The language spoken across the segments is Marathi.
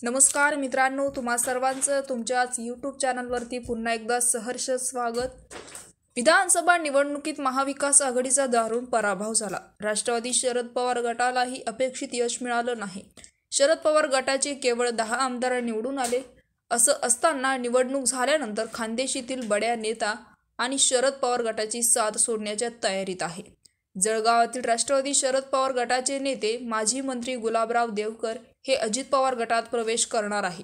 नमस्कार मित्रांनो, तुम्हा सर्वांचं तुमच्याच यूट्यूब चॅनलवरती पुन्हा एकदा सहर्ष स्वागत। विधानसभा निवडणुकीत महाविकास आघाडीचा दारुण पराभव झाला। राष्ट्रवादी शरद पवार गटालाही अपेक्षित यश मिळालं नाही। शरद पवार गटाचे केवळ 10 आमदार निवडून आले। असं असताना निवडणूक झाल्यानंतर खानदेशीतील बड्या नेता आणि शरद पवार गटाची साथ सोडण्याच्या तयारीत आहे। जळगावातील राष्ट्रवादी शरद पवार गटाचे नेते माजी मंत्री गुलाबराव देवकर हे अजित पवार गटात प्रवेश करणार आहे।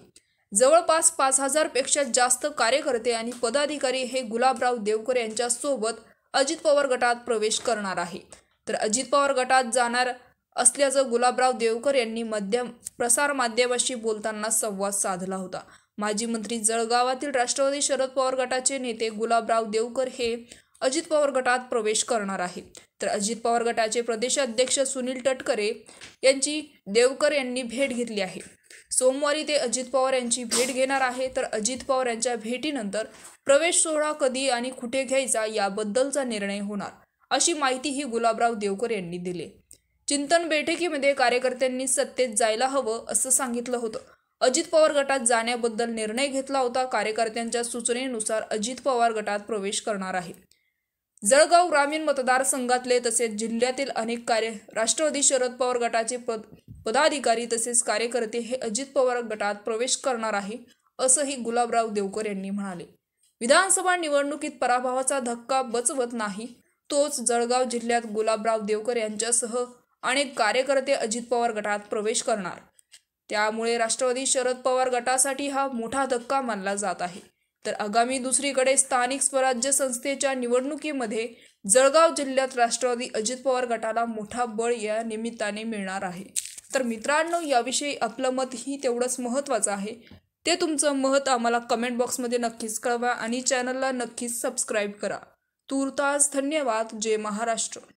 जवळपास 5000 पेक्षा जास्त कार्यकर्ते आणि पदाधिकारी हे गुलाबराव देवकर यांच्या सोबत अजित पवार गटात प्रवेश करणार आहे। तर अजित पवार गटात जाणार असल्याचं गुलाबराव देवकर यांनी प्रसार माध्यमाशी बोलताना संवाद साधला होता। माजी मंत्री जळगावातील राष्ट्रवादी शरद पवार गटाचे नेते गुलाबराव देवकर हे अजित पवार गटात प्रवेश करणार आहे। तर अजित पवार गटाचे प्रदेशाध्यक्ष सुनील तटकरे यांची देवकर यांनी भेट घेतली आहे। सोमवारी ते अजित पवार यांची भेट घेणार आहे। तर अजित पवार यांच्या भेटीनंतर प्रवेश सोहळा कधी आणि कुठे घ्यायचा याबद्दलचा निर्णय होणार, अशी माहितीही गुलाबराव देवकर यांनी दिली। चिंतन बैठकीमध्ये कार्यकर्त्यांनी सत्तेत जायला हवं असं सांगितलं होतं। अजित पवार गटात जाण्याबद्दल निर्णय घेतला होता। कार्यकर्त्यांच्या सूचनेनुसार अजित पवार गटात प्रवेश करणार आहे। जळगाव ग्रामीण मतदारसंघातले तसेच जिल्ह्यातील अनेक राष्ट्रवादी शरद पवार गटाचे पदाधिकारी तसेच कार्यकर्ते हे अजित पवार गटात प्रवेश करणार आहे, असंही गुलाबराव देवकर यांनी म्हणाले। विधानसभा निवडणुकीत पराभवाचा धक्का बचवत नाही तोच जळगाव जिल्ह्यात गुलाबराव देवकर यांच्यासह अनेक कार्यकर्ते अजित पवार गटात प्रवेश करणार, त्यामुळे राष्ट्रवादी शरद पवार गटासाठी हा मोठा धक्का मानला जात आहे। तर आगामी दुसरीकडे स्थानिक स्वराज्य संस्थेच्या निवडणुकीमध्ये जळगाव जिल्ह्यात राष्ट्रवादी अजित पवार गटाला मोठा बळ या निमित्ताने मिळणार आहे। तर मित्रांनो, याविषयी आपलं मतही तेवढंच महत्त्वाचं आहे। ते तुमचं मत आम्हाला कमेंट बॉक्समध्ये नक्कीच कळवा आणि चॅनलला नक्कीच सबस्क्राईब करा। तूर्तास धन्यवाद। जय महाराष्ट्र।